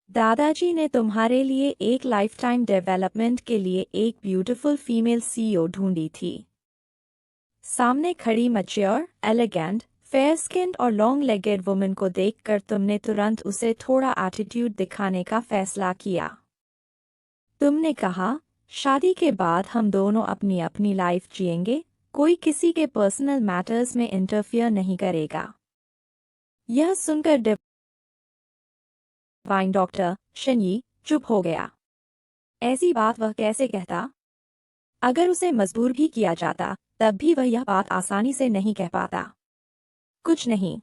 दादाजी ने तुम्हारे लिए एक लाइफटाइम डेवलपमेंट के लिए एक ब्यूटीफुल फीमेल सीईओ ढूंढी थी। सामने खड़ी मैच्योर, एलिगेंट, फेयर स्किन्ड और लॉन्ग लेगेड वुमन को देखकर तुमने तुरंत उसे थोड़ा एटीट्यूड दिखाने का फैसला किया। तुमने कहा, शादी के बाद हम दोनों अपनी अपनी लाइफ जिएंगे, कोई किसी के पर्सनल मैटर्स में इंटरफियर नहीं करेगा। यह सुनकर डिवाइन डॉक्टर शनयी चुप हो गया। ऐसी बात वह कैसे कहता? अगर उसे मजबूर भी किया जाता तब भी वह यह बात आसानी से नहीं कह पाता। कुछ नहीं,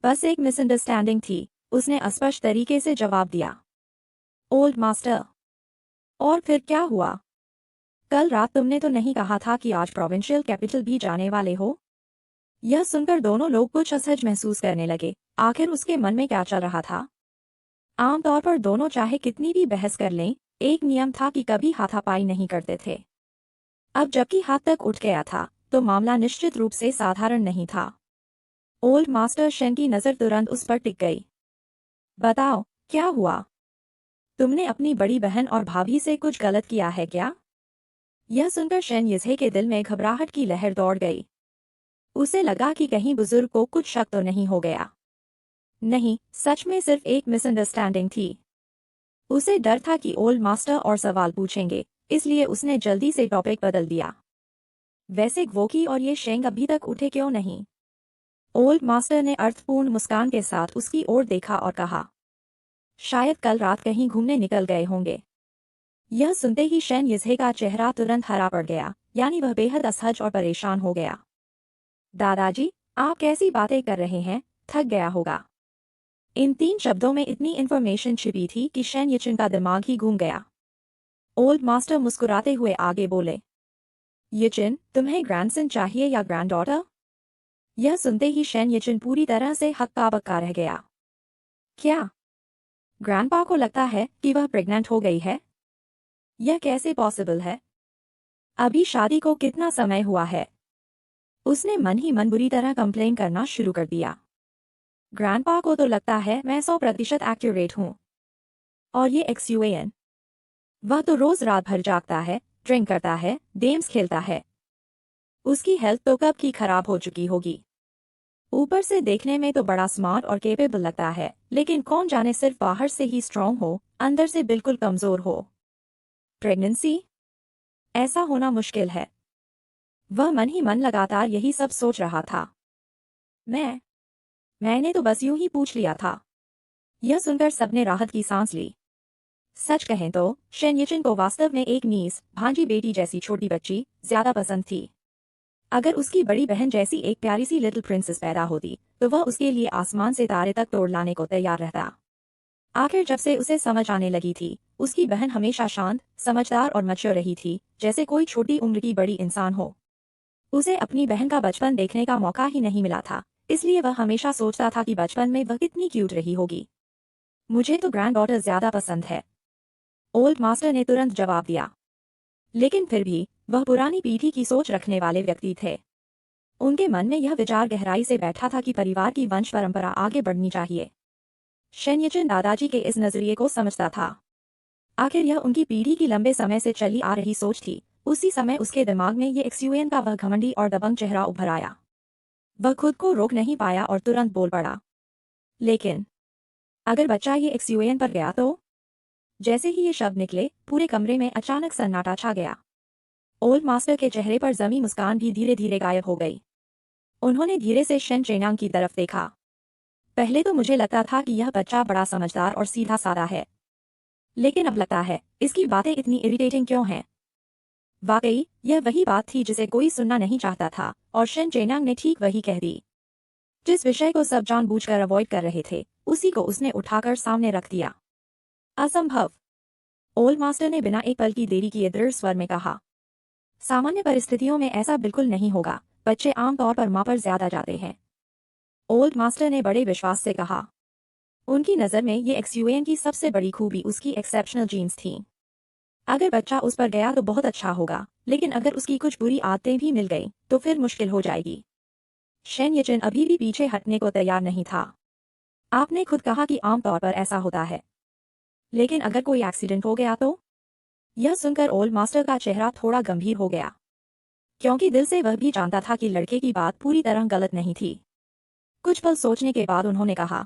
बस एक मिसअंडरस्टैंडिंग थी, उसने अस्पष्ट तरीके से जवाब दिया। ओल्ड मास्टर, और फिर क्या हुआ? कल रात तुमने तो नहीं कहा था कि आज प्रोविंशियल कैपिटल भी जाने वाले हो? यह सुनकर दोनों लोग कुछ असहज महसूस करने लगे। आखिर उसके मन में क्या चल रहा था? आमतौर पर दोनों चाहे कितनी भी बहस कर लें, एक नियम था कि कभी हाथापाई नहीं करते थे। अब जबकि हाथ तक उठ गया था तो मामला निश्चित रूप से साधारण नहीं था। ओल्ड मास्टर शेन की नजर तुरंत उस पर टिक गई। बताओ, क्या हुआ? तुमने अपनी बड़ी बहन और भाभी से कुछ गलत किया है क्या? यह सुनकर शेन यिज़े के दिल में घबराहट की लहर दौड़ गई। उसे लगा कि कहीं बुजुर्ग को कुछ शक तो नहीं हो गया। नहीं, सच में सिर्फ एक मिसअंडरस्टैंडिंग थी। उसे डर था कि ओल्ड मास्टर और सवाल पूछेंगे, इसलिए उसने जल्दी से टॉपिक बदल दिया। वैसे ग्वोकी और ये शेंग अभी तक उठे क्यों नहीं? ओल्ड मास्टर ने अर्थपूर्ण मुस्कान के साथ उसकी ओर देखा और कहा, शायद कल रात कहीं घूमने निकल गए होंगे। यह सुनते ही शेन यिज़े का चेहरा तुरंत हरा पड़ गया, यानी वह बेहद असहज और परेशान हो गया। दादाजी, आप कैसी बातें कर रहे हैं? थक गया होगा। इन 3 शब्दों में इतनी इन्फॉर्मेशन छिपी थी कि शेन यिचिन का दिमाग ही घूम गया। ओल्ड मास्टर मुस्कुराते हुए आगे बोले, यिचिन, तुम्हें ग्रैंडसन चाहिए या ग्रैंडडॉटर? यह सुनते ही शेन यिचिन पूरी तरह से हक्का बक्का रह गया। क्या ग्रैंडपा को लगता है कि वह प्रेग्नेंट हो गई है? यह कैसे पॉसिबल है? अभी शादी को कितना समय हुआ है? उसने मन ही मन बुरी तरह कंप्लेन करना शुरू कर दिया। ग्रैंडपा को तो लगता है मैं 100% एक्यूरेट हूँ। और ये एक्सयूएन, वह तो रोज रात भर जागता है, ड्रिंक करता है, गेम्स खेलता है। उसकी हेल्थ तो कब की खराब हो चुकी होगी। ऊपर से देखने में तो बड़ा स्मार्ट और केपेबल लगता है, लेकिन कौन जाने सिर्फ बाहर से ही स्ट्रांग हो, अंदर से बिल्कुल कमजोर हो। प्रेगनेंसी? ऐसा होना मुश्किल है। वह मन ही मन लगातार यही सब सोच रहा था। मैंने तो बस यूं ही पूछ लिया था। यह सुनकर सबने राहत की सांस ली। सच कहें तो शेन यिचिन को वास्तव में एक नीस, भांजी बेटी जैसी छोटी बच्ची ज्यादा पसंद थी। अगर उसकी बड़ी बहन जैसी एक प्यारी सी लिटिल प्रिंसेस पैदा होती तो वह उसके लिए आसमान से तारे तक तोड़ लाने को तैयार रहता। आखिर जब से उसे समझ आने लगी थी, उसकी बहन हमेशा शांत, समझदार और मैच्योर रही थी, जैसे कोई छोटी उम्र की बड़ी इंसान हो। उसे अपनी बहन का बचपन देखने का मौका ही नहीं मिला था, इसलिए वह हमेशा सोचता था कि बचपन में वह कितनी क्यूट रही होगी। मुझे तो ग्रैंड डॉटर ज्यादा पसंद है, ओल्ड मास्टर ने तुरंत जवाब दिया। लेकिन फिर भी वह पुरानी पीढ़ी की सोच रखने वाले व्यक्ति थे। उनके मन में यह विचार गहराई से बैठा था कि परिवार की वंश परंपरा आगे बढ़नी चाहिए। शेन यिचिन दादाजी के इस नजरिए को समझता था। आखिर यह उनकी पीढ़ी की लंबे समय से चली आ रही सोच थी। उसी समय उसके दिमाग में ये एक्सयूएन का वह घमंडी और दबंग चेहरा उभर आया। वह खुद को रोक नहीं पाया और तुरंत बोल पड़ा, लेकिन अगर बच्चा ये एक्सयूएन पर गया तो? जैसे ही ये शब्द निकले, पूरे कमरे में अचानक सन्नाटा छा गया। ओल्ड मास्टर के चेहरे पर जमी मुस्कान भी धीरे धीरे गायब हो गई। उन्होंने धीरे से शेन चेन्यांग की तरफ देखा। पहले तो मुझे लगता था कि यह बच्चा बड़ा समझदार और सीधा साधा है, लेकिन अब लगता है इसकी बातें इतनी इरिटेटिंग क्यों हैं? वाकई यह वही बात थी जिसे कोई सुनना नहीं चाहता था, और शेन चेन्यांग ने ठीक वही कह दी। जिस विषय को सब जानबूझकर अवॉइड कर रहे थे, उसी को उसने उठाकर सामने रख दिया। असंभव, ओल्ड मास्टर ने बिना एक पल की देरी किए दृढ़ स्वर में कहा। सामान्य परिस्थितियों में ऐसा बिल्कुल नहीं होगा, बच्चे आमतौर पर मां पर ज्यादा जाते हैं। ओल्ड मास्टर ने बड़े विश्वास से कहा। उनकी नज़र में ये एक्सयूएन की सबसे बड़ी खूबी उसकी एक्सेप्शनल जीन्स थी। अगर बच्चा उस पर गया तो बहुत अच्छा होगा, लेकिन अगर उसकी कुछ बुरी आदतें भी मिल गई तो फिर मुश्किल हो जाएगी। शेन यिचिन अभी भी पीछे हटने को तैयार नहीं था। आपने खुद कहा कि आमतौर पर ऐसा होता है। लेकिन अगर कोई एक्सीडेंट हो गया तो? यह सुनकर ओल्ड मास्टर का चेहरा थोड़ा गंभीर हो गया, क्योंकि दिल से वह भी जानता था कि लड़के की बात पूरी तरह गलत नहीं थी। कुछ पल सोचने के बाद उन्होंने कहा,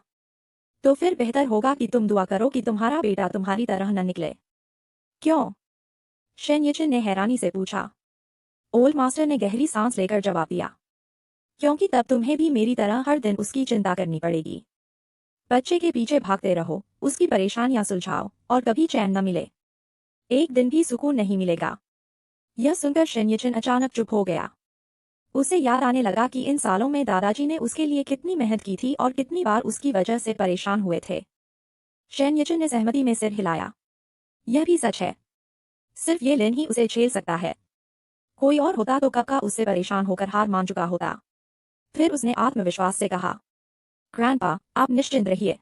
तो फिर बेहतर होगा कि तुम दुआ करो कि तुम्हारा बेटा तुम्हारी तरह न निकले। क्यों? शेन यिचिन ने हैरानी से पूछा। ओल्ड मास्टर ने गहरी सांस लेकर जवाब दिया, क्योंकि तब तुम्हें भी मेरी तरह हर दिन उसकी चिंता करनी पड़ेगी। बच्चे के पीछे भागते रहो, उसकी परेशानियां सुलझाओ और कभी चैन न मिले। एक दिन भी सुकून नहीं मिलेगा। यह सुनकर शेन यिचिन अचानक चुप हो गया। उसे याद आने लगा कि इन सालों में दादाजी ने उसके लिए कितनी मेहनत की थी और कितनी बार उसकी वजह से परेशान हुए थे। शेन यिचिन ने सहमति में सिर हिलाया। यह भी सच है। सिर्फ ये लिन ही उसे झेल सकता है। कोई और होता तो कब का उससे परेशान होकर हार मान चुका होता। फिर उसने आत्मविश्वास से कहा, ग्रैंडपा, आप निश्चिंत रहिए।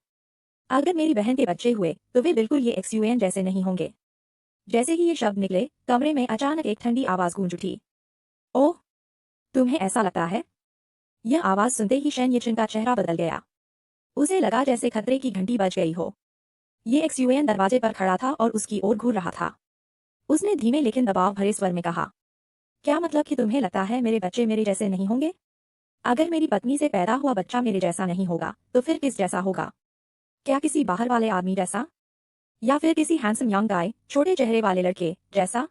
अगर मेरी बहन के बच्चे हुए तो वे बिल्कुल ये एक्सयूएन जैसे नहीं होंगे। जैसे ही ये शब्द निकले, कमरे में अचानक एक ठंडी आवाज गूंज उठी। ओह, तुम्हें ऐसा लगता है? यह आवाज सुनते ही शेन यिचिन का चेहरा बदल गया। उसे लगा जैसे खतरे की घंटी बज गई हो। ये एक्सयूएन दरवाजे पर खड़ा था और उसकी ओर घूर रहा था। उसने धीमे लेकिन दबाव भरे स्वर में कहा, क्या मतलब कि तुम्हें लगता है मेरे बच्चे मेरे जैसे नहीं होंगे? अगर मेरी पत्नी से पैदा हुआ बच्चा मेरे जैसा नहीं होगा तो फिर किस जैसा होगा? क्या किसी बाहर वाले आदमी जैसा? या फिर किसी हैंडसम यंग गाय, छोटे चेहरे वाले लड़के जैसा?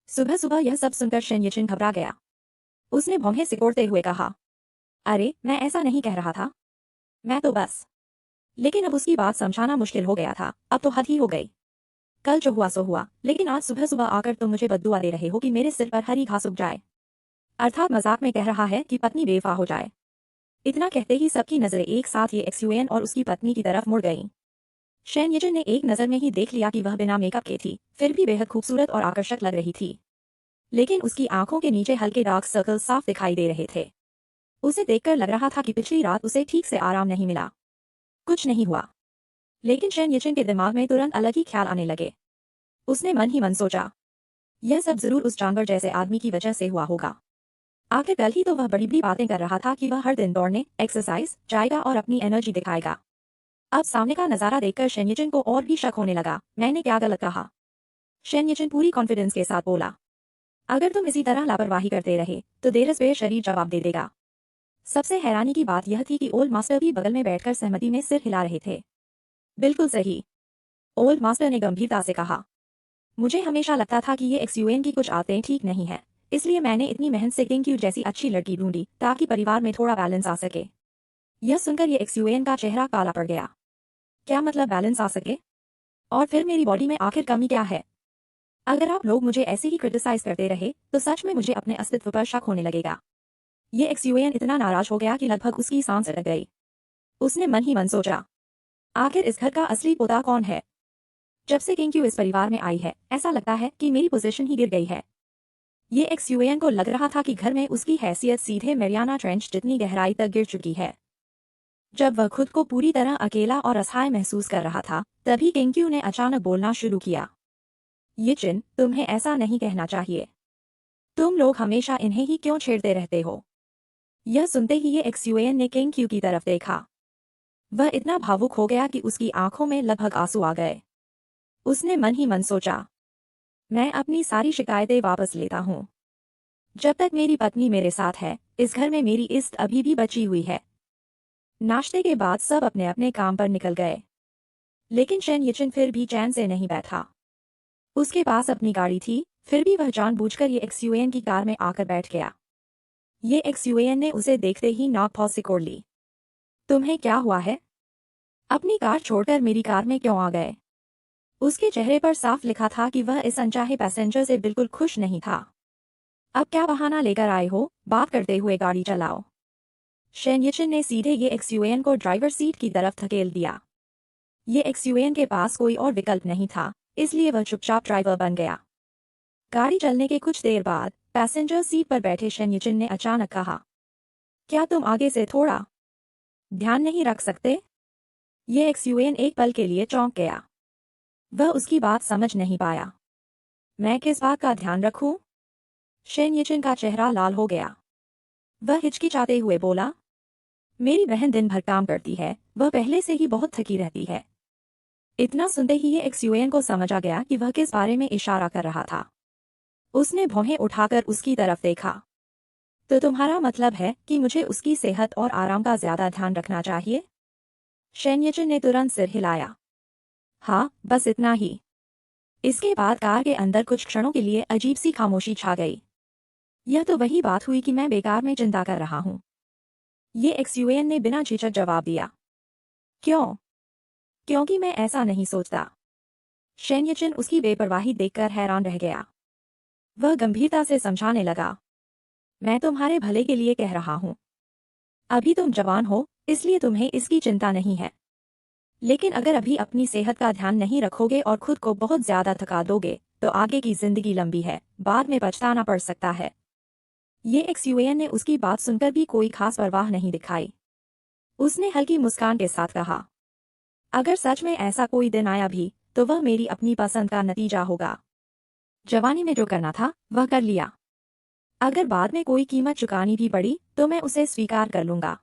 सुबह सुबह यह सब सुनकर शेन यिचिन घबरा गया। उसने भौहें सिकोड़ते हुए कहा, अरे मैं ऐसा नहीं कह रहा था। मैं तो बस। लेकिन अब उसकी बात समझाना मुश्किल हो गया था। अब तो हद ही हो गई। कल जो हुआ सो हुआ, लेकिन आज सुबह सुबह आकर तुम मुझे बद्दुआ दे रहे हो कि मेरे सिर पर हरी घास उग जाए। अर्थात मजाक में कह रहा है कि पत्नी बेवफा हो जाए। इतना कहते ही सबकी नजरें एक साथ ये एक्सयूएन और उसकी पत्नी की तरफ मुड़ गईं। शेन यिचिन ने एक नजर में ही देख लिया कि वह बिना मेकअप के थी, फिर भी बेहद खूबसूरत और आकर्षक लग रही थी। लेकिन उसकी आंखों के नीचे हल्के डार्क सर्कल साफ दिखाई दे रहे थे। उसे देखकर लग रहा था कि पिछली रात उसे ठीक से आराम नहीं मिला। कुछ नहीं हुआ। लेकिन शेन यिचिन के दिमाग में तुरंत अलग ही ख्याल आने लगे। उसने मन ही मन सोचा, यह सब जरूर उस जानवर जैसे आदमी की वजह से हुआ होगा। आखिर कल ही तो वह बड़ी बड़ी बातें कर रहा था कि वह हर दिन दौड़ने, एक्सरसाइज जाएगा और अपनी एनर्जी दिखाएगा। अब सामने का नजारा देखकर शेन यिचिन को और भी शक होने लगा। मैंने क्या गलत कहा? शेन यिचिन पूरी कॉन्फिडेंस के साथ बोला, अगर तुम इसी तरह लापरवाही करते रहे तो देर से शरीर जवाब दे देगा। सबसे हैरानी की बात यह थी कि ओल्ड मास्टर भी बगल में बैठकर सहमति में सिर हिला रहे थे। बिल्कुल सही, ओल्ड मास्टर ने गंभीरता से कहा। मुझे हमेशा लगता था कि ये एक्सयूएन की कुछ आदतें ठीक नहीं है, इसलिए मैंने इतनी मेहनत से किंग जैसी अच्छी लड़की ढूंढी ताकि परिवार में थोड़ा बैलेंस आ सके। यह सुनकर ये एक्सयूएन का चेहरा काला पड़ गया। क्या मतलब बैलेंस आ सके? और फिर मेरी बॉडी में आखिर कमी क्या है? अगर आप लोग मुझे ऐसे ही क्रिटिसाइज करते रहे तो सच में मुझे अपने अस्तित्व पर शक होने लगेगा। ये एक्सयूएन इतना नाराज हो गया कि लगभग उसकी सांस अटक गई। उसने मन ही मन सोचा, आखिर इस घर का असली पोता कौन है? जब से किंग इस परिवार में आई है, ऐसा लगता है कि मेरी पोजीशन ही गिर गई है। ये एक्सयूएन को लग रहा था कि घर में उसकी हैसियत सीधे मैरियाना ट्रेंच जितनी गहराई तक गिर चुकी है। जब वह खुद को पूरी तरह अकेला और असहाय महसूस कर रहा था, तभी किंग ने अचानक बोलना शुरू किया। यिचिन, तुम्हें ऐसा नहीं कहना चाहिए। तुम लोग हमेशा इन्हें ही क्यों छेड़ते रहते हो? यह सुनते ही ये एक्सयूएन ने किंग की तरफ देखा। वह इतना भावुक हो गया कि उसकी आंखों में लगभग आंसू आ गए। उसने मन ही मन सोचा, मैं अपनी सारी शिकायतें वापस लेता हूँ। जब तक मेरी पत्नी मेरे साथ है, इस घर में मेरी इज्जत अभी भी बची हुई है। नाश्ते के बाद सब अपने अपने काम पर निकल गए। लेकिन शेन यिचिन फिर भी चैन से नहीं बैठा। उसके पास अपनी गाड़ी थी, फिर भी वह जानबूझकर ये एक्सयूएन की कार में आकर बैठ गया। ये एक्सयूएन ने उसे देखते ही नाक भौं सिकोड़ ली। तुम्हें क्या हुआ है? अपनी कार छोड़कर मेरी कार में क्यों आ गए? उसके चेहरे पर साफ लिखा था कि वह इस अनचाहे पैसेंजर से बिल्कुल खुश नहीं था। अब क्या बहाना लेकर आए हो? बात करते हुए गाड़ी चलाओ। शेन यिचिन ने सीधे ये एक्सयूएन को ड्राइवर सीट की तरफ धकेल दिया। ये एक्सयूएन के पास कोई और विकल्प नहीं था, इसलिए वह चुपचाप ड्राइवर बन गया। गाड़ी चलने के कुछ देर बाद पैसेंजर सीट पर बैठे शेन यिचिन ने अचानक कहा, क्या तुम आगे से थोड़ा ध्यान नहीं रख सकते? ये एक्सयूएन एक पल के लिए चौंक गया। वह उसकी बात समझ नहीं पाया। मैं किस बात का ध्यान रखूं? शेन यिचिन का चेहरा लाल हो गया। वह हिचकिचाते हुए बोला, मेरी बहन दिन भर काम करती है, वह पहले से ही बहुत थकी रहती है। इतना सुनते ही ये एक्सयूएन को समझ आ गया कि वह किस बारे में इशारा कर रहा था। उसने भौहें उठाकर उसकी तरफ देखा। तो तुम्हारा मतलब है कि मुझे उसकी सेहत और आराम का ज्यादा ध्यान रखना चाहिए? शेनयिचिन ने तुरंत सिर हिलाया। हाँ, बस इतना ही। इसके बाद कार के अंदर कुछ क्षणों के लिए अजीब सी खामोशी छा गई। यह तो वही बात हुई कि मैं बेकार में चिंता कर रहा हूँ। ये एक्सयूएन ने बिना झिझक जवाब दिया। क्यों? क्योंकि मैं ऐसा नहीं सोचता। शेनयिचिन उसकी बेपरवाही देखकर हैरान रह गया। वह गंभीरता से समझाने लगा। मैं तुम्हारे भले के लिए कह रहा हूँ। अभी तुम जवान हो, इसलिए तुम्हें इसकी चिंता नहीं है। लेकिन अगर अभी अपनी सेहत का ध्यान नहीं रखोगे और खुद को बहुत ज्यादा थका दोगे, तो आगे की जिंदगी लंबी है, बाद में पछताना पड़ सकता है। ये एक्सयूएन ने उसकी बात सुनकर भी कोई खास परवाह नहीं दिखाई। उसने हल्की मुस्कान के साथ कहा, अगर सच में ऐसा कोई दिन आया भी, तो वह मेरी अपनी पसंद का नतीजा होगा। जवानी में जो करना था, वह कर लिया। अगर बाद में कोई कीमत चुकानी भी पड़ी, तो मैं उसे स्वीकार कर लूंगा।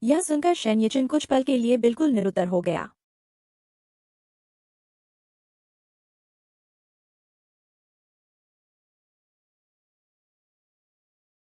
यह सुनकर शेनयिचिन कुछ पल के लिए बिल्कुल निरुत्तर हो गया।